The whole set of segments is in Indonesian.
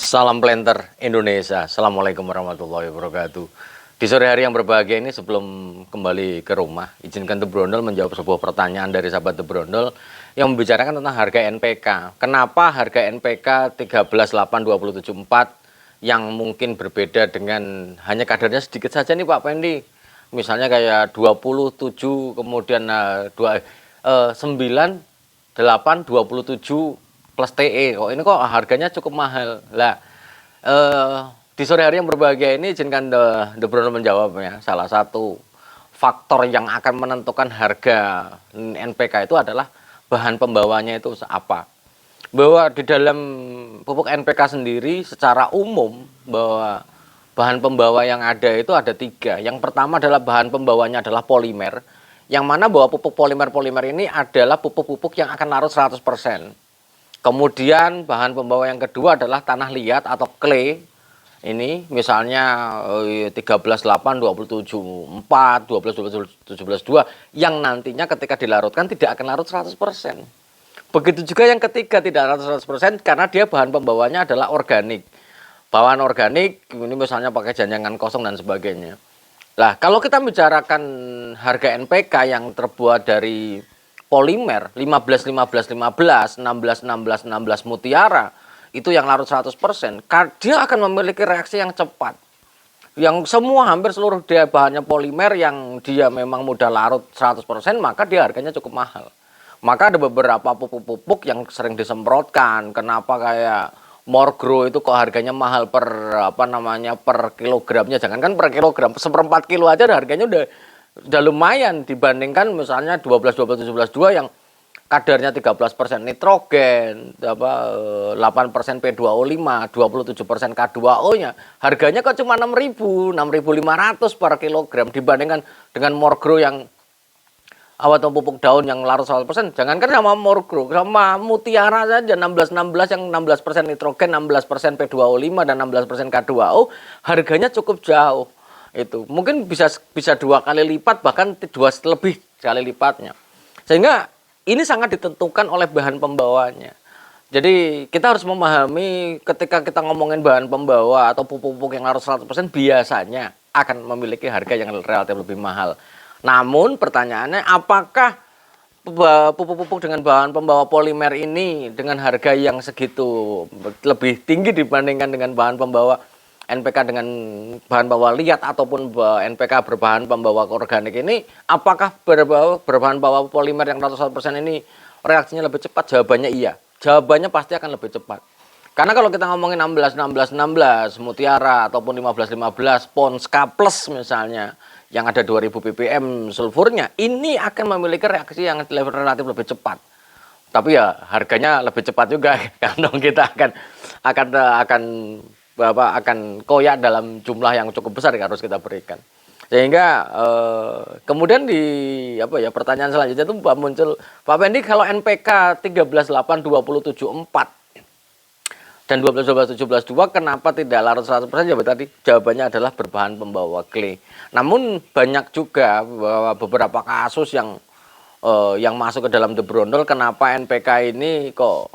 Salam planter Indonesia. Assalamualaikum warahmatullahi wabarakatuh. Di sore hari yang berbahagia ini, sebelum kembali ke rumah, izinkan The Brondol menjawab sebuah pertanyaan dari sahabat The Brondol yang membicarakan tentang harga NPK. Kenapa harga NPK 138274 yang mungkin berbeda dengan hanya kadarnya sedikit saja nih Pak Pendi. Misalnya kayak 27 kemudian 9 8 27 plus TE, kok ini kok harganya cukup mahal lah. Di sore hari yang berbahagia ini izinkan The Bruno menjawabnya. Salah satu faktor yang akan menentukan harga NPK itu adalah bahan pembawanya itu apa. Bahwa di dalam pupuk NPK sendiri secara umum bahwa bahan pembawa yang ada itu ada 3. Yang pertama adalah bahan pembawanya adalah polimer, yang mana bahwa pupuk polimer-polimer ini adalah pupuk-pupuk yang akan larut 100%. Kemudian bahan pembawa yang kedua adalah tanah liat atau clay. Ini misalnya 13, 8, 27, 4, 12, 12, 17, 2 yang nantinya ketika dilarutkan tidak akan larut 100%. Begitu juga yang ketiga tidak larut 100% karena dia bahan pembawanya adalah organik. Bahan organik ini misalnya pakai janjangan kosong dan sebagainya. Nah, kalau kita bicarakan harga NPK yang terbuat dari polimer 15 15 15 16 16 16 mutiara itu yang larut 100%, dia akan memiliki reaksi yang cepat. Yang semua hampir seluruh dia bahannya polimer yang dia memang mudah larut 100%, maka dia harganya cukup mahal. Maka ada beberapa pupuk-pupuk yang sering disemprotkan. Kenapa kayak Morgro itu kok harganya mahal per per kilogramnya, jangankan per kilogram, seperempat kilo aja harganya udah lumayan dibandingkan misalnya 12 12 17 2 yang kadarnya 13% nitrogen, 8% P2O5, 27% K2O-nya. Harganya kok cuma 6.000, 6.500 per kilogram dibandingkan dengan Morgro yang atau pupuk daun yang larut 100%. Jangankan sama Morgro, sama Mutiara saja 16 16 yang 16% nitrogen, 16% P2O5 dan 16% K2O, harganya cukup jauh. Itu mungkin bisa 2 kali lipat, bahkan lebih kali lipatnya. Sehingga ini sangat ditentukan oleh bahan pembawanya. Jadi kita harus memahami ketika kita ngomongin bahan pembawa atau pupuk-pupuk yang larut 100% biasanya akan memiliki harga yang relatif lebih mahal. Namun pertanyaannya, apakah pupuk-pupuk dengan bahan pembawa polimer ini dengan harga yang segitu lebih tinggi dibandingkan dengan bahan pembawa NPK dengan bahan pembawa liat ataupun NPK berbahan pembawa organik ini, apakah berbahan pembawa polimer yang 100% ini reaksinya lebih cepat? Jawabannya iya. Jawabannya pasti akan lebih cepat. Karena kalau kita ngomongin 16 16 16 Mutiara ataupun 15 15 Ponska Plus misalnya yang ada 2000 ppm sulfurnya, ini akan memiliki reaksi yang relatif lebih cepat. Tapi ya harganya lebih cepat juga karena kita akan koyak dalam jumlah yang cukup besar yang harus kita berikan. Sehingga kemudian pertanyaan selanjutnya itu muncul, Pak Pendi, kalau NPK 13 8 27 4 dan 12 12 17 2 kenapa tidak larut 100%? Jawabannya adalah berbahan pembawa clay. Namun banyak juga beberapa kasus yang masuk ke dalam The Brondol, kenapa NPK ini kok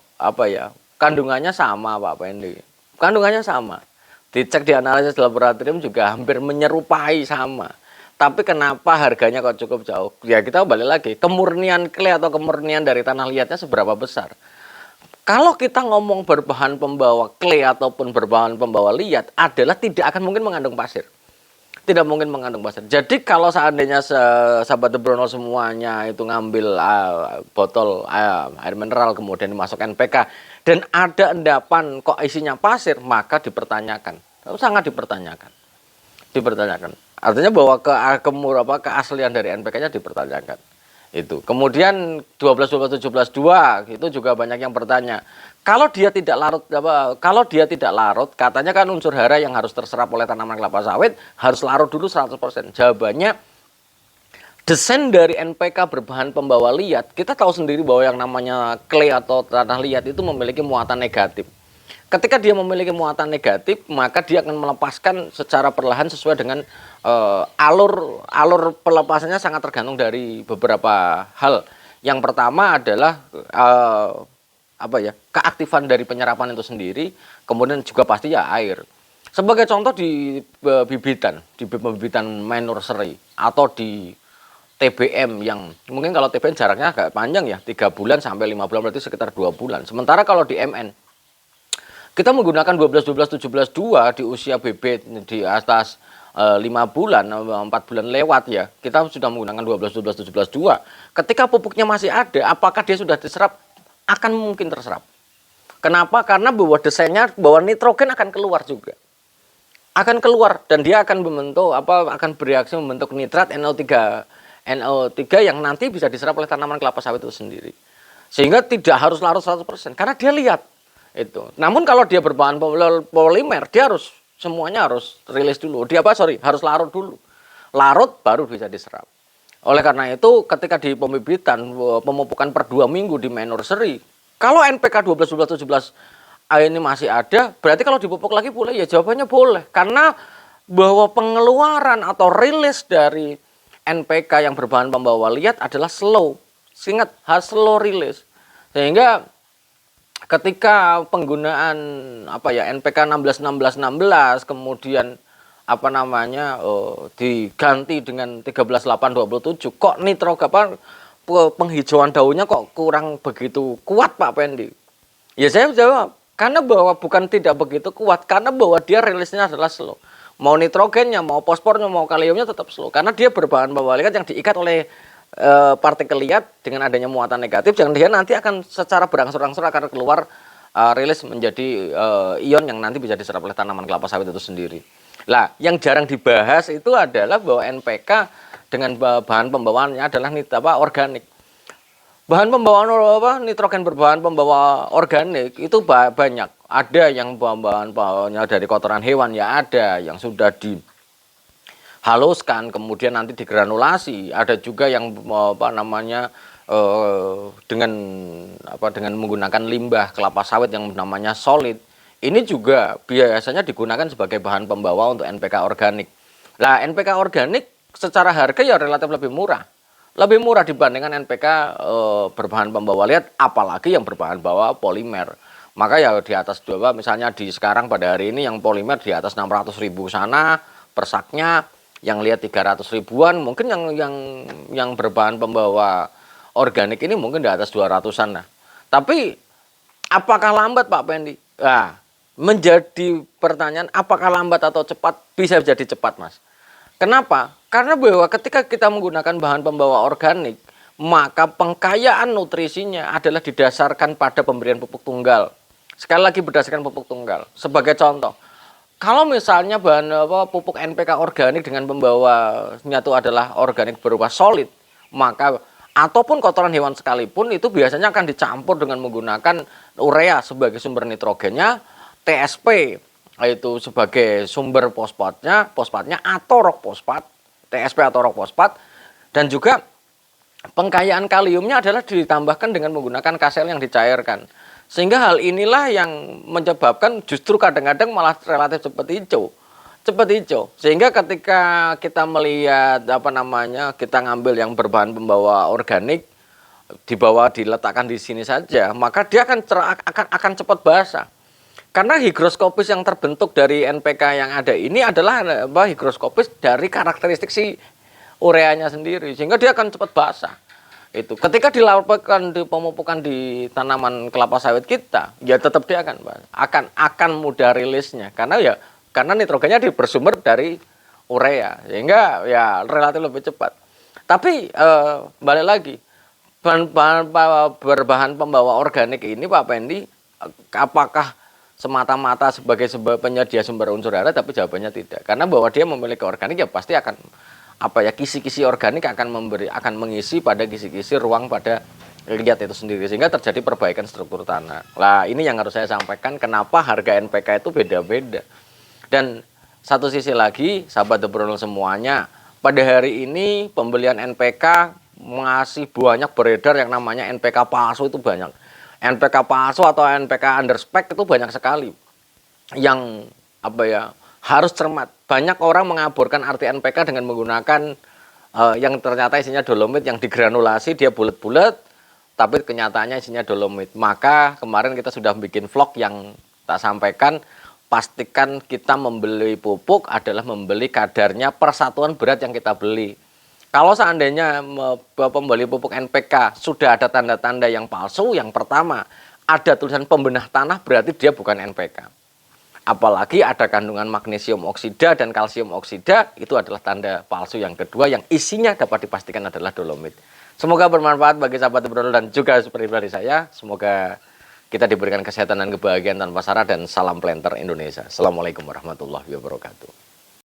kandungannya sama Pak Pendi. Kandungannya sama. Dicek di analisis laboratorium juga hampir menyerupai sama. Tapi kenapa harganya kok cukup jauh? Ya kita balik lagi, kemurnian clay atau kemurnian dari tanah liatnya seberapa besar. Kalau kita ngomong berbahan pembawa clay ataupun berbahan pembawa liat adalah tidak akan mungkin mengandung pasir. Tidak mungkin mengandung pasir. Jadi kalau seandainya sahabat The Brondol semuanya itu ngambil botol air mineral kemudian dimasukkan NPK dan ada endapan kok isinya pasir, maka dipertanyakan. Sangat dipertanyakan. Dipertanyakan. Artinya bahwa keaslian dari NPK-nya dipertanyakan. Itu. Kemudian 12 12 17 2 itu juga banyak yang bertanya. Kalau dia tidak larut, katanya kan unsur hara yang harus terserap oleh tanaman kelapa sawit harus larut dulu 100%. Jawabannya, desain dari NPK berbahan pembawa liat, kita tahu sendiri bahwa yang namanya clay atau tanah liat itu memiliki muatan negatif. Ketika dia memiliki muatan negatif, maka dia akan melepaskan secara perlahan sesuai dengan alur pelepasannya sangat tergantung dari beberapa hal. Yang pertama adalah keaktifan dari penyerapan itu sendiri, kemudian juga pasti ya air. Sebagai contoh di pembibitan main nursery atau di TBM yang mungkin kalau TBM jaraknya agak panjang ya, 3 bulan sampai 5 bulan, berarti sekitar 2 bulan. Sementara kalau di MN kita menggunakan 12 12 17 2 di usia bibit di atas 5 bulan, 4 bulan lewat ya. Kita sudah menggunakan 12 12 17 2. Ketika pupuknya masih ada, apakah dia sudah diserap? Akan mungkin terserap. Kenapa? Karena bahwa desainnya bahwa nitrogen akan keluar juga. Akan keluar dan dia akan akan bereaksi membentuk nitrat NO3 yang nanti bisa diserap oleh tanaman kelapa sawit itu sendiri. Sehingga tidak harus larut 100% karena dia lihat itu. Namun kalau dia berbahan polimer, dia semuanya harus rilis dulu. Harus larut dulu. Larut baru bisa diserap. Oleh karena itu ketika di pembibitan pemupukan per 2 minggu di main nursery, kalau NPK 12 12 17 ini masih ada, berarti kalau dipupuk lagi boleh ya, jawabannya boleh. Karena bahwa pengeluaran atau rilis dari NPK yang berbahan pembawa liat adalah slow. Ingat, harus slow release. Sehingga ketika penggunaan NPK 16 16 16 kemudian diganti dengan 13 8 27, kok penghijauan daunnya kok kurang begitu kuat Pak Pendi? Ya saya jawab, karena bahwa bukan tidak begitu kuat, karena bahwa dia rilisnya adalah slow. Mau nitrogennya, mau fosfornya, mau kaliumnya tetap slow. Karena dia berbahan pembawa liat yang diikat oleh partikel liat dengan adanya muatan negatif. Jangan dia nanti akan secara berangsur-angsur akan keluar rilis menjadi ion yang nanti bisa diserap oleh tanaman kelapa sawit itu sendiri. Lah, yang jarang dibahas itu adalah bahwa NPK dengan bahan pembawaannya adalah organik. Bahan pembawaan nitrogen berbahan pembawa organik itu banyak. Ada yang bahan bawaannya dari kotoran hewan, ya ada yang sudah dihaluskan kemudian nanti digranulasi. Ada juga yang dengan menggunakan limbah kelapa sawit yang namanya solid. Ini juga biasanya digunakan sebagai bahan pembawa untuk NPK organik. Nah, NPK organik secara harga ya relatif lebih murah. Lebih murah dibandingkan NPK berbahan pembawa liat, apalagi yang berbahan bawa polimer. Maka ya di atas misalnya sekarang pada hari ini yang polimer di atas 600.000 sana per saknya, yang lihat 300 ribuan, mungkin yang berbahan pembawa organik ini mungkin di atas 200-an lah. Tapi apakah lambat Pak Pendi? Nah, menjadi pertanyaan apakah lambat atau cepat? Bisa jadi cepat Mas. Kenapa? Karena bahwa ketika kita menggunakan bahan pembawa organik, maka pengkayaan nutrisinya adalah didasarkan pada pemberian pupuk tunggal. Sekali lagi berdasarkan pupuk tunggal. Sebagai contoh, kalau misalnya pupuk NPK organik dengan pembawanya itu adalah organik berupa solid, maka ataupun kotoran hewan sekalipun itu biasanya akan dicampur dengan menggunakan urea sebagai sumber nitrogennya, TSP itu sebagai sumber fosfatnya atau rock fosfat, TSP atau rock fosfat, dan juga pengkayaan kaliumnya adalah ditambahkan dengan menggunakan KSL yang dicairkan. Sehingga hal inilah yang menyebabkan justru kadang-kadang malah relatif cepat hijau. Sehingga ketika kita melihat kita ngambil yang berbahan pembawa organik, diletakkan di sini saja, maka dia akan cepat basah. Karena higroskopis yang terbentuk dari NPK yang ada ini adalah higroskopis dari karakteristik si ureanya sendiri, sehingga dia akan cepat basah. Itu ketika dilakukan di pemupukan di tanaman kelapa sawit kita, ya tetap dia akan mudah rilisnya karena nitrogennya bersumber dari urea, sehingga ya relatif lebih cepat. Tapi balik lagi, berbahan pembawa organik ini Pak Pendi, apakah semata-mata sebagai penyedia sumber unsur hara? Tapi jawabannya tidak, karena bahwa dia memiliki organik ya pasti akan kisi-kisi organik akan mengisi pada kisi-kisi ruang pada liat itu sendiri, sehingga terjadi perbaikan struktur tanah. Lah, ini yang harus saya sampaikan kenapa harga NPK itu beda-beda. Dan satu sisi lagi, sahabat Debrol semuanya, pada hari ini pembelian NPK masih banyak beredar yang namanya NPK palsu, itu banyak. NPK palsu atau NPK underspec itu banyak sekali. Yang harus cermat. Banyak orang mengaburkan arti NPK dengan menggunakan yang ternyata isinya dolomit yang digranulasi, dia bulat-bulat, tapi kenyataannya isinya dolomit. Maka kemarin kita sudah bikin vlog yang tak sampaikan, pastikan kita membeli pupuk adalah membeli kadarnya persatuan berat yang kita beli. Kalau seandainya pembeli pupuk NPK sudah ada tanda-tanda yang palsu, yang pertama ada tulisan pembenah tanah berarti dia bukan NPK. Apalagi ada kandungan magnesium oksida dan kalsium oksida, itu adalah tanda palsu yang kedua yang isinya dapat dipastikan adalah dolomit. Semoga bermanfaat bagi sahabat Bro dan juga pribadi saya. Semoga kita diberikan kesehatan dan kebahagiaan tanpa syarat dan salam planter Indonesia. Assalamualaikum warahmatullahi wabarakatuh.